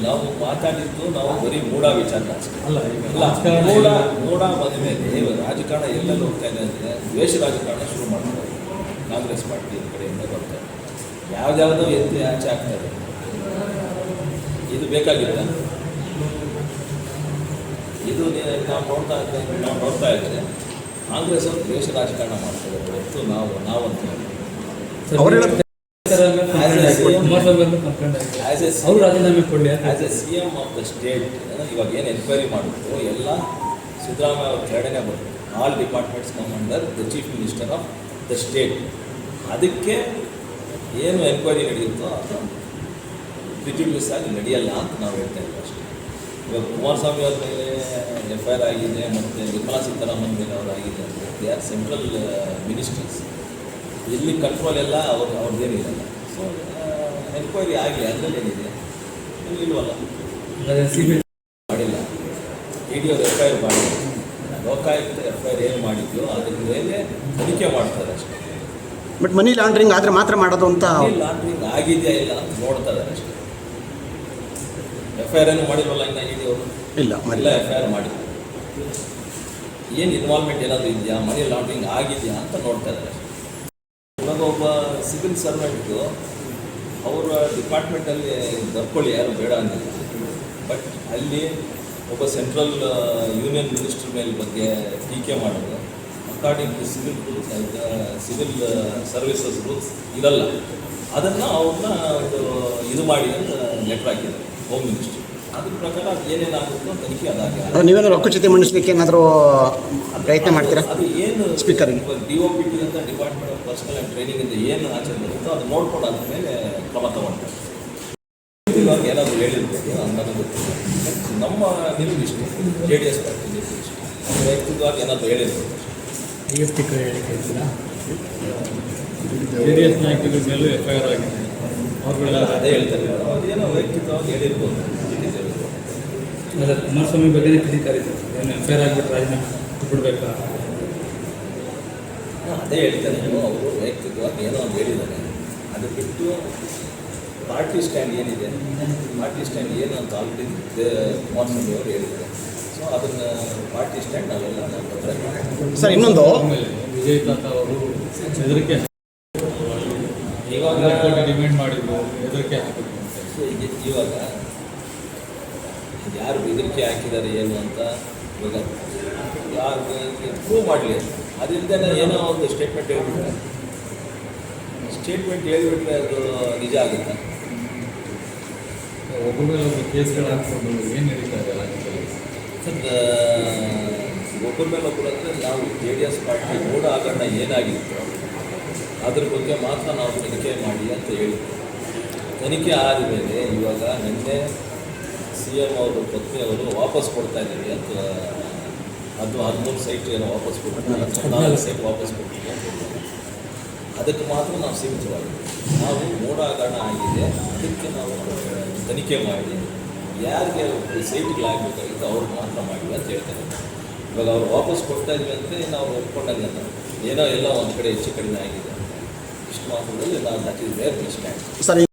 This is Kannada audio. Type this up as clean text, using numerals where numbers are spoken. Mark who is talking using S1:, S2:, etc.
S1: ನಾವು ಮಾತಾಡಿದ್ದು ನಾವು ಬರೀ ಮೂಢ ವಿಚಾರ ಅಷ್ಟೇ.
S2: ಅಲ್ಲ,
S1: ಮೂಢ ಬಂದ ಮೇಲೆ ರಾಜಕಾರಣ ಎಲ್ಲೆಲ್ಲ ಹೋಗ್ತಾ ಇದೆ ಅಂದರೆ ದ್ವೇಷ ರಾಜಕಾರಣ ಶುರು ಮಾಡ್ತಾರೆ. ಕಾಂಗ್ರೆಸ್ ಪಾರ್ಟಿ ಕಡೆಯಿಂದ ಬರ್ತಾರೆ, ಯಾವ್ದಾವುದೋ ಎತ್ತಿ ಆಚೆ ಆಗ್ತಾರೆ. ಇದು ಬೇಕಾಗಿಲ್ಲ. ಇದು ನಾವು ನೋಡ್ತಾ ಇದ್ದರೆ ಕಾಂಗ್ರೆಸ್ ಅವರು ದ್ವೇಷ ರಾಜಕಾರಣ ಮಾಡ್ತಾರೆ ಹೊರತು ನಾವಂತ
S2: ರಾಜೀನಾಮೆ ಕೊಡಲಿ
S1: as A CM of the state. ಇವಾಗ ಏನು ಎನ್ಕ್ವೈರಿ ಮಾಡಿದ್ರು ಎಲ್ಲ ಸಿದ್ದರಾಮಯ್ಯ ಅವ್ರ ಕೆಳಗಡೆ ಬರ್ತದೆ. All departments come under the chief minister of the state. ಅದಕ್ಕೆ ಏನು ಎನ್ಕ್ವೈರಿ ನಡೆಯುತ್ತೋ ಅದು ಪ್ರಿಜುಡಿಸ್ ಆಗಿ ನಡೆಯಲ್ಲ ಅಂತ ನಾವು ಹೇಳ್ತಾ ಇದ್ದೀವಿ ಅಷ್ಟೇ. ಇವಾಗ ಕುಮಾರಸ್ವಾಮಿ ಅವ್ರ ಮೇಲೆ FIR ಆಗಿದೆ, ಮತ್ತು ನಿರ್ಮಲಾ ಸೀತಾರಾಮನ್ ಮೇಲೆ ಅವರಾಗಿದೆ ಅಂದರೆ ದೇ ಆರ್ ಸೆಂಟ್ರಲ್ ಮಿನಿಸ್ಟರ್ಸ್. ಇಲ್ಲಿ ಕಂಟ್ರೋಲ್ ಎಲ್ಲ ಅವ್ರದ್ದೇನಿರಲ್ಲ. ಸೊ ಎನ್ಕ್ವೈರಿ ಆಗಲಿ, ಅದರಲ್ಲಿ ಏನಿದೆ ಇಲ್ವಲ್ಲ, ಮಾಡಿಲ್ಲ. ED ಅವರು FIR ಮಾಡಿಲ್ಲ, ಲೋಕಾಯುಕ್ತ FIR ಏನು ಮಾಡಿದ್ಯೋ ಅದ್ರ ಮೇಲೆ ತನಿಖೆ ಮಾಡ್ತಾರೆ ಅಷ್ಟೇ.
S3: ಬಟ್ ಮನಿ ಲಾಂಡ್ರಿಂಗ್ ಆದರೆ ಮಾತ್ರ ಮಾಡೋದು ಅಂತ.
S1: ಮನಿ ಲಾಂಡ್ರಿಂಗ್ ಆಗಿದೆಯಾ ಇಲ್ಲ ಅಂತ ನೋಡ್ತಾ ಇದ್ದಾರೆ ಅಷ್ಟೇ. FIR ಏನು ಮಾಡಿಲ್ವಲ್ಲ ಇನ್ನು ED ಅವರು
S3: ಇಲ್ಲ
S1: FIR ಮಾಡಿದ್ರು. ಏನು ಇನ್ವಾಲ್ವ್ಮೆಂಟ್ ಏನಾದರೂ ಇದೆಯಾ, ಮನಿ ಲಾಂಡ್ರಿಂಗ್ ಆಗಿದೆಯಾ ಅಂತ ನೋಡ್ತಾ ಇದ್ದಾರೆ. ಇವಾಗ ಒಬ್ಬ ಸಿವಿಲ್ ಸರ್ವೆಂಟು ಅವರ ಡಿಪಾರ್ಟ್ಮೆಂಟಲ್ಲಿ ದರ್ಕೊಳ್ಳಿ, ಯಾರು ಬೇಡ ಅಂದಿಲ್ಲ. ಬಟ್ ಅಲ್ಲಿ ಒಬ್ಬ ಸೆಂಟ್ರಲ್ ಯೂನಿಯನ್ ಮಿನಿಸ್ಟರ್ ಮೇಲೆ ಬಗ್ಗೆ ಟೀಕೆ ಮಾಡೋದು according to civil rules, civil services rules ಇರಲ್ಲ. ಅದನ್ನು ಅವ್ರನ್ನ ಇದು ಮಾಡಿ ಅಂತ ಲೆಟ್ರ್ ಹಾಕಿದ್ದಾರೆ ಹೋಮ್ ಮಿನಿಸ್ಟರ್. ಅದ್ರ ಪ್ರಕಾರ ಅದು ಏನೇನಾಗುತ್ತೋ ತನಿಖೆ ಅದಾಗಿ
S3: ನೀವೇನಾದ್ರು ಹಕ್ಕುಚ್ಯುತಿ ಮಂಡಿಸಲಿಕ್ಕೆ ಏನಾದರೂ ಪ್ರಯತ್ನ ಮಾಡ್ತೀರಾ?
S1: ಅದು ಏನು
S3: ಸ್ಪೀಕರ್ಗೆ
S1: DOPT ಅಂತ department of personal and training ಅಂತ ಏನು ಆಚರಣೆ ಬರುತ್ತೋ ಅದು ನೋಡ್ಕೊಂಡು ಅದ್ರ ಮೇಲೆ ಕ್ರಮ ತಗೊಳ್ತಾರೆ. ಇವಾಗ ಏನಾದರೂ ಹೇಳಿರ್ಬೋದು ಅನ್ನೋದು ಗೊತ್ತಿಲ್ಲ. ನಮ್ಮ ನಿಲುವು ಇಷ್ಟು, JDS ಪಾರ್ಟಿ ನಿಲುವು ಇಷ್ಟು. ವೈಯಕ್ತಿಕವಾಗಿ ಏನಾದರೂ ಹೇಳಿರ್ಬೋದು.
S2: JDS ನಾಯಕರ ಮೇಲೂ FIR ಆಗಿದೆ, ಅವ್ರುಗಳೆಲ್ಲ
S1: ಅದೇ ಹೇಳ್ತಾರೆ. ಅದೇನೋ ವೈಯಕ್ತಿಕವಾಗಿ ಹೇಳಿರ್ಬೋದು.
S2: ಕುಮಾರಸ್ವಾಮಿ ಬಗ್ಗೆ ಕಿಡಿಕಾರಿದ್ರು, ಏನು FIR ಆಗಿಬಿಟ್ಟು ರಾಜೀನಾಮೆ ಬಿಡಬೇಕಾ?
S1: ಅದೇ ಹೇಳ್ತಾರೆ. ಅವರು ವೈಯಕ್ತಿಕವಾಗಿ ಏನೋ ಒಂದು ಹೇಳಿದ್ದಾರೆ. ಅದು ಬಿಟ್ಟು ಪಾರ್ಟಿ ಸ್ಟ್ಯಾಂಡ್ ಏನಿದೆ, ಪಾರ್ಟಿ ಸ್ಟ್ಯಾಂಡ್ ಏನು ಅಂತ ಆಲ್ರೆಡಿ ಕುಮಾರಸ್ವಾಮಿ ಅವರು ಹೇಳಿದ್ದಾರೆ. ಸೊ ಅದನ್ನು ಪಾರ್ಟಿ ಸ್ಟ್ಯಾಂಡ್ ನಾವೆಲ್ಲ
S3: ಸರ್. ಇನ್ನೊಂದು
S2: ವಿಜಯ್ ತಾತ ಅವರು ಹೆದರಿಕೆ ಇವಾಗ ಡಿಮ್ಯಾಂಡ್ ಮಾಡಿದ್ರು, ಹೆದರಿಕೆ ಹಾಕಬೇಕು ಅಂತ.
S1: ಇವಾಗ ಯಾರು ಬೆದರಿಕೆ ಹಾಕಿದ್ದಾರೆ ಏನು ಅಂತ ಇವಾಗ ಯಾರು ಪ್ರೂವ್ ಮಾಡಲಿ. ಅದರಿಂದ ಏನೋ ಒಂದು ಸ್ಟೇಟ್ಮೆಂಟ್ ಹೇಳ್ಬಿಟ್ರೆ ಅದು ನಿಜ ಆಗುತ್ತೆ.
S2: ಒಬ್ಬರ ಮೇಲೆ ಒಬ್ಬರು ಕೇಸ್ಗಳು ಹಾಕ್ಕೊಂಡು ಏನು ನಡೀತಾ ಇದೆ ರಾಜ್ಯದಲ್ಲಿ?
S1: ಒಬ್ಬರ ಮೇಲೆ ಒಬ್ಬರು ಅಂದರೆ ನಾವು JDS ಪಾರ್ಟಿ ಮೂಢ ಹಗರಣ ಏನಾಗಿತ್ತು ಅದ್ರ ಬಗ್ಗೆ ಮಾತ್ರ ನಾವು ತನಿಖೆ ಮಾಡಿ ಅಂತ ಹೇಳಿದ್ವಿ. ತನಿಖೆ ಆದಮೇಲೆ ಇವಾಗ ನಿನ್ನೆ CM ಅವರು ಪತ್ನಿಯವರು ವಾಪಸ್ ಕೊಡ್ತಾ ಇದ್ದೀವಿ ಅಂತ, ಅದು 13 ಸೈಟ್ ಏನೋ ವಾಪಸ್ ಕೊಡ್ತೀವಿ, 14 ಸೈಟ್ ವಾಪಸ್ ಕೊಡ್ತೀವಿ ಅಂತ ಹೇಳಿದ್ರು. ಅದಕ್ಕೆ ಮಾತ್ರ ನಾವು ಸೀಮಿತವಾಗಿದ್ದೀವಿ. ನಾವು ಮೂಢ ಹಗರಣ ಆಗಿದೆ, ಅದಕ್ಕೆ ನಾವು ತನಿಖೆ ಮಾಡಿ ಯಾರಿಗೆ ಸೈಟ್ಗಳಾಗಬೇಕಾಗಿತ್ತು ಅವ್ರಿಗೆ ಮಾತ್ರ ಮಾಡಿ ಅಂತ ಹೇಳ್ತಾರೆ. ಇವಾಗ ಅವ್ರು ವಾಪಸ್ ಕೊಡ್ತಾ ಇದ್ವಿ ಅಂದರೆ ನಾವು ಒಪ್ಕೊಂಡಂಗೆ ಏನೋ ಎಲ್ಲ ಒಂದು ಕಡೆ ಹೆಚ್ಚು ಕಡಿಮೆ ಆಗಿದೆ. ಇಷ್ಟು ಮಾತ್ರದಲ್ಲಿ ನಾವು that is where we stand.
S3: ಸರಿ.